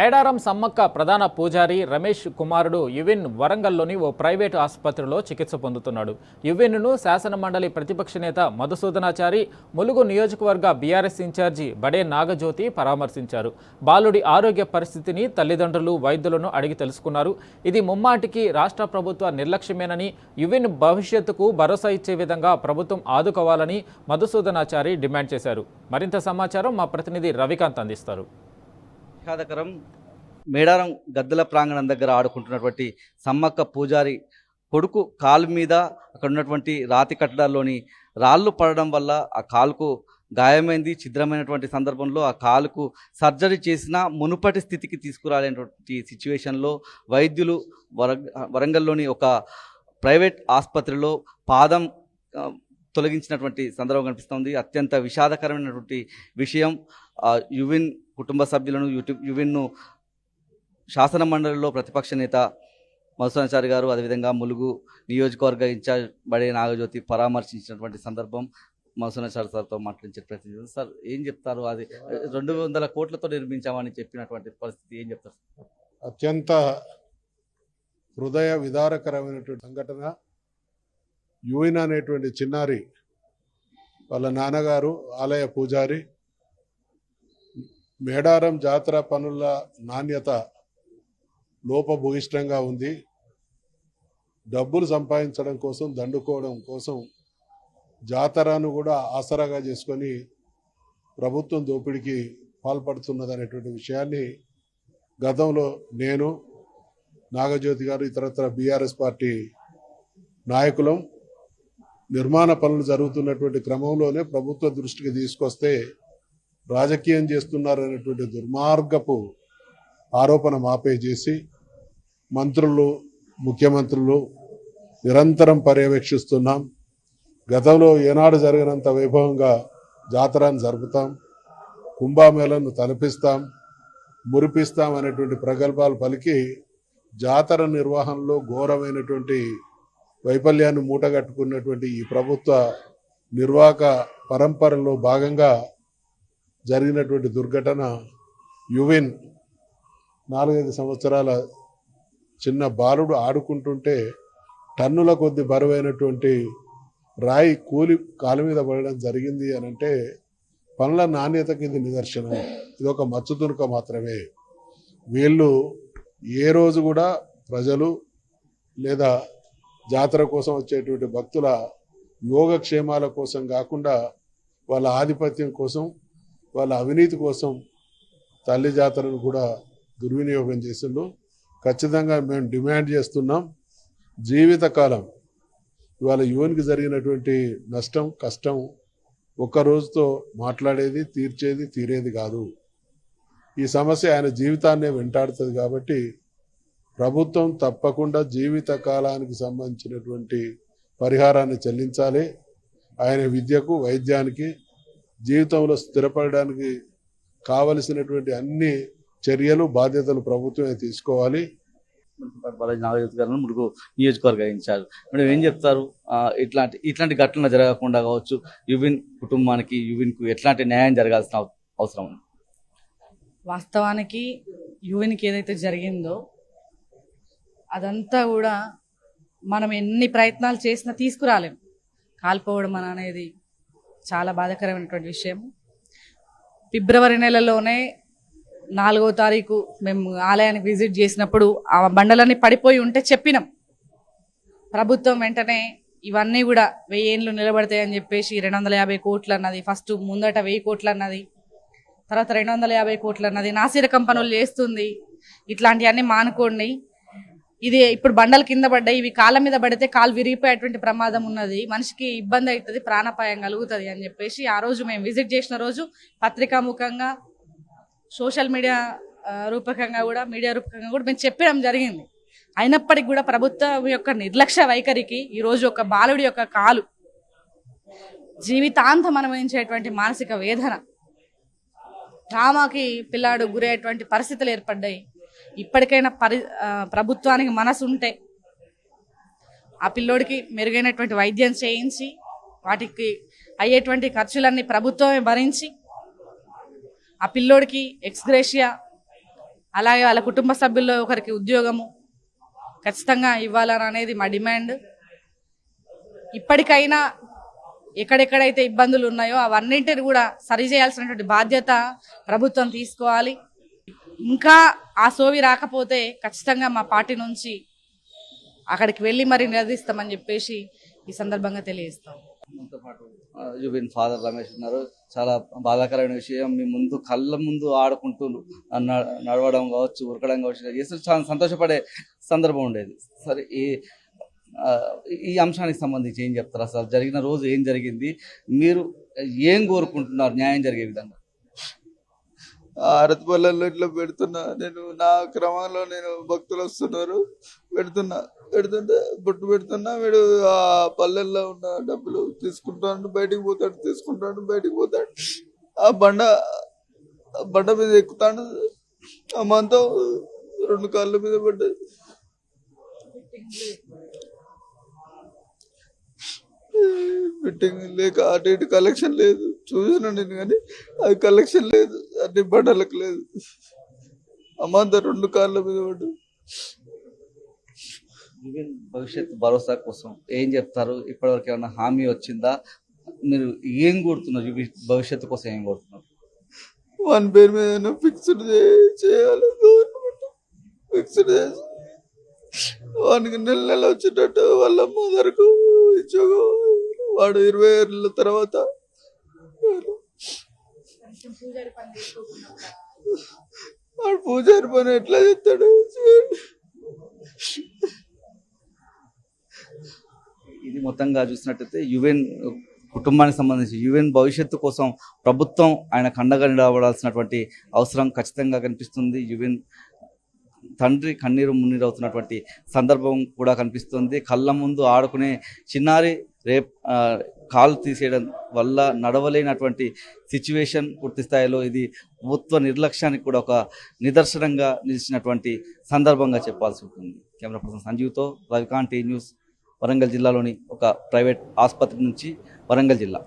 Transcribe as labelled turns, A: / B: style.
A: మేడారం సమ్మక్క ప్రధాన పూజారి రమేష్ కుమారుడు యువిన్ వరంగల్లోని ఓ ప్రైవేటు ఆసుపత్రిలో చికిత్స పొందుతున్నాడు. యువిన్ను శాసనమండలి ప్రతిపక్ష నేత మధుసూదనాచారి, ములుగు నియోజకవర్గ బీఆర్ఎస్ ఇన్ఛార్జి బడే నాగజ్యోతి పరామర్శించారు. బాలుడి ఆరోగ్య పరిస్థితిని తల్లిదండ్రులు, వైద్యులను అడిగి తెలుసుకున్నారు. ఇది ముమ్మాటికి రాష్ట్ర ప్రభుత్వ నిర్లక్ష్యమేనని, యువిన్ భవిష్యత్తుకు భరోసా ఇచ్చే విధంగా ప్రభుత్వం ఆదుకోవాలని మధుసూదనాచారి డిమాండ్ చేశారు. మరింత సమాచారం మా ప్రతినిధి రవికాంత్ అందిస్తారు.
B: విషాదకరం. మేడారం గద్దెల ప్రాంగణం దగ్గర ఆడుకుంటున్నటువంటి సమ్మక్క పూజారి కొడుకు కాలు మీద అక్కడ ఉన్నటువంటి రాతి కట్టడాల్లోని రాళ్ళు పడడం వల్ల ఆ కాలుకు గాయమైంది. ఛిద్రమైనటువంటి సందర్భంలో ఆ కాలుకు సర్జరీ చేసిన మునుపటి స్థితికి తీసుకురాలేనటువంటి సిచ్యువేషన్లో వైద్యులు వరంగల్లోని ఒక ప్రైవేట్ ఆసుపత్రిలో పాదం తొలగించినటువంటి సందర్భం కనిపిస్తుంది. అత్యంత విషాదకరమైనటువంటి విషయం. యువిన్ కుటుంబ సభ్యులను, యువిన్ను శాసన మండలిలో ప్రతిపక్ష నేత మధుసూదనాచారి గారు, అదేవిధంగా ములుగు నియోజకవర్గ ఇన్ఛార్జ్ బడే నాగజ్యోతి పరామర్శించినటువంటి సందర్భం. మధుసూదనాచారి సార్తో మాట్లాడించే ప్రతినిధి సార్ ఏం చెప్తారు? అది 200 కోట్లతో నిర్మించామని చెప్పినటువంటి పరిస్థితి ఏం చెప్తారు?
C: అత్యంత హృదయ విదారకరమైనటువంటి సంఘటన. యువిన్ అనేటువంటి చిన్నారి వాళ్ళ నాన్నగారు ఆలయ పూజారి. మేడారం జాతర పనుల నాణ్యత లోపభూయిష్టంగా ఉంది. డబ్బులు సంపాదించడం కోసం, దండుకోవడం కోసం జాతరను కూడా ఆసరాగా చేసుకొని ప్రభుత్వం దోపిడీకి పాల్పడుతున్నదనేటువంటి విషయాన్ని గతంలో నేను, నాగజ్యోతి గారు, ఇతరత్ర బీఆర్ఎస్ పార్టీ నాయకులం నిర్మాణ పనులు జరుగుతున్నటువంటి క్రమంలోనే ప్రభుత్వ దృష్టికి తీసుకొస్తే రాజకీయం చేస్తున్నారనేటువంటి దుర్మార్గపు ఆరోపణ మాపే చేసి మంత్రులు, ముఖ్యమంత్రులు నిరంతరం పర్యవేక్షిస్తున్నాం. గతంలో ఏనాడు జరిగినంత వైభవంగా జాతరను జరుపుతాం, కుంభమేళను తలపిస్తాం, మురిపిస్తాం అనేటువంటి ప్రగల్భాలు పలికి జాతర నిర్వహణలో ఘోరమైనటువంటి వైఫల్యాన్ని మూటగట్టుకున్నటువంటి ఈ ప్రభుత్వ నిర్వాహక పరంపరలో భాగంగా జరిగినటువంటి దుర్ఘటన. యువిన్ 4-5 సంవత్సరాల చిన్న బాలుడు ఆడుకుంటుంటే టన్నుల కొద్ది బరువైనటువంటి రాయి కూలి కాలు మీద పడడం జరిగింది అని అంటే పనుల నాణ్యతకి ఇది నిదర్శనం. ఇది ఒక మచ్చుతునుక మాత్రమే. వీళ్ళు ఏ రోజు కూడా ప్రజలు లేదా జాతర కోసం వచ్చేటువంటి భక్తుల యోగక్షేమాల కోసం కాకుండా వాళ్ళ ఆధిపత్యం కోసం, వాళ్ళ అవినీతి కోసం తల్లి జాతరను కూడా దుర్వినియోగం చేసిండ్రు. ఖచ్చితంగా మేము డిమాండ్ చేస్తున్నాం, జీవితకాలం ఇవాళ యువన్కి జరిగినటువంటి నష్టం, కష్టం ఒక్క రోజుతో మాట్లాడేది, తీరేది కాదు. ఈ సమస్య ఆయన జీవితాన్నే వెంటాడుతుంది. కాబట్టి ప్రభుత్వం తప్పకుండా జీవిత కాలానికి సంబంధించినటువంటి పరిహారాన్ని చెల్లించాలి. ఆయన విద్యకు, వైద్యానికి, జీవితంలో స్థిరపడడానికి కావలసినటువంటి అన్ని చర్యలు, బాధ్యతలు ప్రభుత్వమే తీసుకోవాలి.
B: నాగజ్యోతి గారు ములుగు నియోజకవర్గ ఇన్ఛార్జ్ మేడం ఏం చెప్తారు? ఇట్లాంటి ఘటనలు జరగకుండా కావచ్చు, యువిన్ కుటుంబానికి, యువిన్కు ఎట్లాంటి న్యాయం జరగాల్సిన అవసరం ఉంది?
D: వాస్తవానికి యువిన్కి ఏదైతే జరిగిందో అదంతా కూడా మనం ఎన్ని ప్రయత్నాలు చేసినా తీసుకురాలేం. కాల్పోవడం అనేది చాలా బాధాకరమైనటువంటి విషయం. ఫిబ్రవరి నెలలోనే 4వ తారీఖు మేము ఆలయానికి విజిట్ చేసినప్పుడు ఆ బండలన్నీ పడిపోయి ఉంటే చెప్పినాం. ప్రభుత్వం వెంటనే ఇవన్నీ కూడా 1000 ఏళ్ళు నిలబడతాయని చెప్పేసి 250 కోట్లు అన్నది, ఫస్ట్ ముందట 1000 కోట్లు అన్నది, తర్వాత 250 కోట్లు అన్నది, నాసిరకం పనులు చేస్తుంది. ఇట్లాంటివన్నీ మానుకోండి. ఇది ఇప్పుడు బండలు కింద పడ్డాయి, ఇవి కాళ్ళ మీద పడితే కాలు విరిగిపోయేటువంటి ప్రమాదం ఉన్నది, మనిషికి ఇబ్బంది అవుతుంది, ప్రాణాపాయం కలుగుతుంది అని చెప్పేసి ఆ రోజు మేము విజిట్ చేసిన రోజు పత్రికాముఖంగా, సోషల్ మీడియా రూపకంగా కూడా, మీడియా రూపకంగా కూడా మేము చెప్పడం జరిగింది. అయినప్పటికీ కూడా ప్రభుత్వం యొక్క నిర్లక్ష్య వైఖరికి ఈరోజు ఒక బాలుడి యొక్క కాలు జీవితాంతం అనుభవించేటువంటి మానసిక వేదన, ట్రామాకి పిల్లాడు గురయ్యేటువంటి పరిస్థితులు ఏర్పడ్డాయి. ఇప్పటికైనా ప్రభుత్వానికి మనసు ఉంటే ఆ పిల్లోడికి మెరుగైనటువంటి వైద్యం చేయించి వాటికి అయ్యేటువంటి ఖర్చులన్నీ ప్రభుత్వమే భరించి ఆ పిల్లోడికి ఎక్స్గ్రేషియా అలాగే వాళ్ళ కుటుంబ సభ్యుల్లో ఒకరికి ఉద్యోగము ఖచ్చితంగా ఇవ్వాలని అనేది మా డిమాండ్. ఇప్పటికైనా ఎక్కడెక్కడైతే ఇబ్బందులు ఉన్నాయో అవన్నింటిని కూడా సరిచేయాల్సినటువంటి బాధ్యత ప్రభుత్వం తీసుకోవాలి. ఇంకా ఆ సోవి రాకపోతే ఖచ్చితంగా మా పార్టీ నుంచి అక్కడికి వెళ్ళి మరి నిలదీస్తామని చెప్పేసి ఈ సందర్భంగా తెలియజేస్తాం.
B: మనతో పాటు యువిన్ ఫాదర్ రమేష్ ఉన్నారు. చాలా బాధాకరమైన విషయం, మీ ముందు కళ్ళ ముందు ఆడుకుంటూ నడవడం కావచ్చు, ఉరకడం కావచ్చు చేస్తే చాలా సంతోషపడే సందర్భం ఉండేది. సరే, ఈ అంశానికి సంబంధించి ఏం చెప్తారు? అసలు జరిగిన రోజు ఏం జరిగింది, మీరు ఏం కోరుకుంటున్నారు న్యాయం జరిగే విధంగా?
E: ఆరతి పల్లెల్లో ఇట్లా పెడుతున్నా నేను, నా క్రమంలో నేను భక్తులు వస్తున్నారు, పెడుతుంటే బొట్టు పెడుతున్నా. వీడు ఆ పల్లెల్లో ఉన్న డబ్బులు తీసుకుంటాడు, బయటికి పోతాడు, తీసుకుంటాడు, బయటికి పోతాడు. ఆ బండ మీద ఎక్కుతాడు. అమ్మంతో 2 కాళ్ళ మీద పడ్డది. ఫిట్టింగ్ లేక అటు ఇటు కలెక్షన్ లేదు. చూసాను నేను కానీ అది కలెక్షన్ లేదు, అన్ని బండలకు లేదు. అమ్మంతా 2 కాళ్ళ మీద పడ్డది.
B: భవిష్యత్ భరోసా కోసం ఏం చెప్తారు? ఇప్పటివరకు ఏమైనా హామీ వచ్చిందా? మీరు ఏం కోరుతున్నారు? భవిష్యత్తు కోసం ఏం కోరుతున్నారు?
E: వాని పేరు మీద ఫిక్స్డ్ చేయాలి గవర్నమెంట్. ఫిక్స్డ్ చేసి వానికి నెల వచ్చేటట్టు వాళ్ళ మదర్కు ఇచ్చోగో. వాడు 20 ఏళ్ళ తర్వాత వాడు పూజారి పని ఎట్లా చేస్తాడు?
B: ఇది మొత్తంగా చూసినట్టయితే యువెన్ కుటుంబానికి సంబంధించి యువెన్ భవిష్యత్తు కోసం ప్రభుత్వం ఆయన కండగా నిలబడాల్సినటువంటి అవసరం ఖచ్చితంగా కనిపిస్తుంది. యువెన్ తండ్రి కన్నీరు మున్నీరు అవుతున్నటువంటి సందర్భం కూడా కనిపిస్తుంది. కళ్ళ ముందు ఆడుకునే చిన్నారి కాలు తీసేయడం వల్ల నడవలేనటువంటి సిచ్యువేషన్ పూర్తి స్థాయిలో ఇది ప్రభుత్వ నిర్లక్ష్యానికి కూడా ఒక నిదర్శనంగా నిలిచినటువంటి సందర్భంగా చెప్పాల్సి ఉంటుంది. కెమెరా పర్సన్ సంజీవ్తో రవికాంత్, టీ న్యూస్, వరంగల్ జిల్లాలోని ఒక ప్రైవేట్ ఆసుపత్రి నుంచి, వరంగల్ జిల్లా.